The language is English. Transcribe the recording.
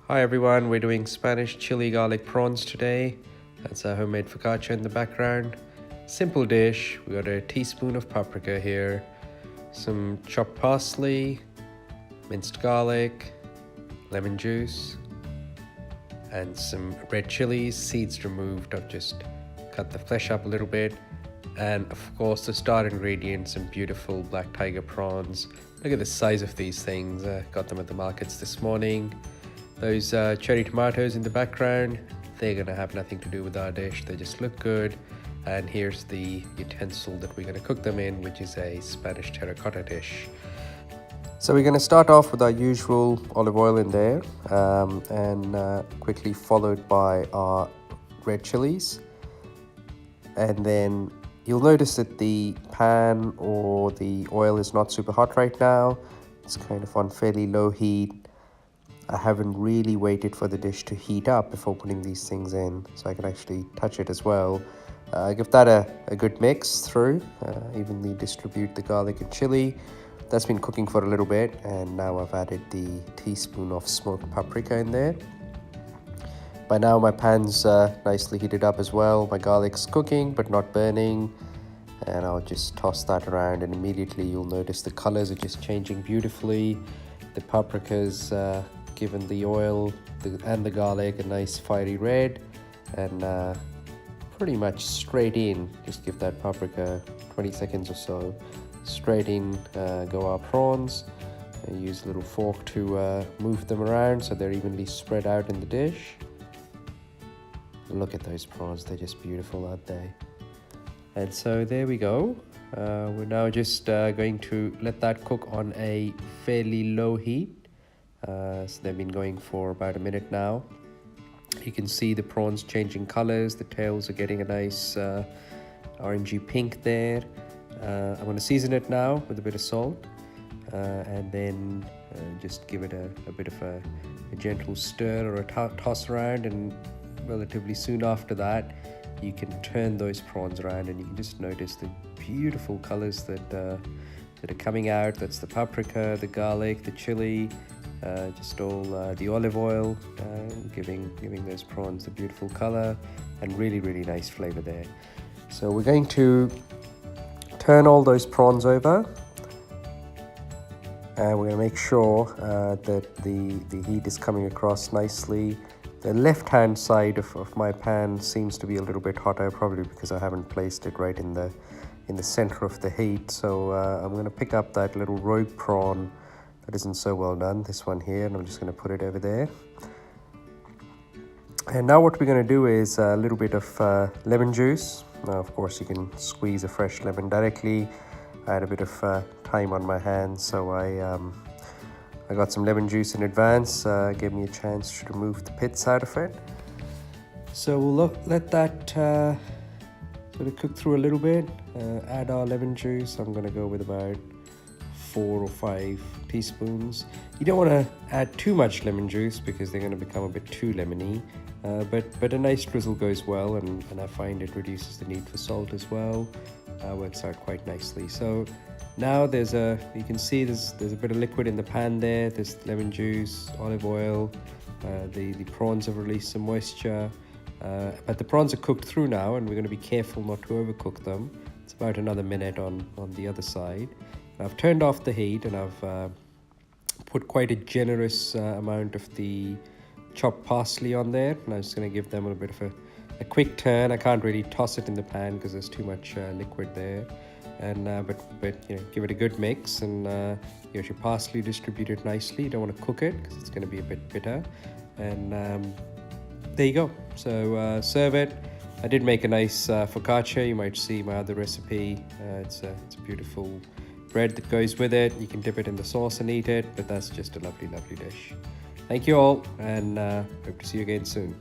Hi everyone, we're doing Spanish chili garlic prawns today. That's our homemade focaccia in the background. Simple dish. We got a teaspoon of paprika here, some chopped parsley, minced garlic, lemon juice, and some red chilies, seeds removed. I've just cut the flesh up a little bit. And of course the star ingredient, some beautiful black tiger prawns. Look at the size of these things. Got them at the markets this morning. Those cherry tomatoes in the background, they're gonna have nothing to do with our dish. They just look good. And here's the utensil that we're gonna cook them in, which is a Spanish terracotta dish. So we're gonna start off with our usual olive oil in there, and quickly followed by our red chilies. And then you'll notice that the pan or the oil is not super hot right now. It's kind of on fairly low heat. I haven't really waited for the dish to heat up before putting these things in, so I can actually touch it as well. Give that a good mix through, evenly distribute the garlic and chili. That's been cooking for a little bit, and now I've added the teaspoon of smoked paprika in there. By now my pan's nicely heated up as well. My garlic's cooking but not burning, and I'll just toss that around, and immediately you'll notice the colors are just changing beautifully. The paprika's given the oil and the garlic a nice fiery red, and pretty much straight in, just give that paprika 20 seconds or so. Straight in go our prawns. I use a little fork to move them around so they're evenly spread out in the dish. Look at those prawns, they're just beautiful, aren't they? And so there we go. We're now just going to let that cook on a fairly low heat. So they've been going for about a minute now. You can see the prawns changing colors. The tails are getting a nice orangey pink there. I'm going to season it now with a bit of salt, and then just give it a bit of a gentle stir or a toss around, and relatively soon after that you can turn those prawns around and you can just notice the beautiful colors that are coming out. That's the paprika, the garlic, the chili, just all the olive oil, giving those prawns the beautiful color and really nice flavor there. So we're going to turn all those prawns over, and we're going to make sure that the heat is coming across nicely. The left hand side of my pan seems to be a little bit hotter, probably because I haven't placed it right in the center of the heat. So I'm going to pick up that little rogue prawn that isn't so well done, this one here, and I'm just going to put it over there. And now what we're going to do is a little bit of lemon juice. Now, of course, you can squeeze a fresh lemon directly. I had a bit of time on my hands, so I got some lemon juice in advance. Gave me a chance to remove the pits out of it. So we'll let that sort of cook through a little bit. Add our lemon juice. I'm going to go with about 4 or 5 teaspoons. You don't want to add too much lemon juice because they're going to become a bit too lemony. But a nice drizzle goes well, and I find it reduces the need for salt as well. Works out quite nicely. So now you can see there's a bit of liquid in the pan there. There's lemon juice, olive oil. The prawns have released some moisture, but the prawns are cooked through now, and we're going to be careful not to overcook them. It's about another minute on the other side. I've turned off the heat, and I've put quite a generous amount of the chopped parsley on there, and I'm just going to give them a bit of a quick turn. I can't really toss it in the pan because there's too much liquid there, and but you know, give it a good mix, and you your parsley distributed nicely. You don't want to cook it because it's going to be a bit bitter, and there you go. So serve it. I did make a nice focaccia. You might see my other recipe. It's a beautiful bread that goes with it. You can dip it in the sauce and eat it, but that's just a lovely dish. Thank you all, and hope to see you again soon.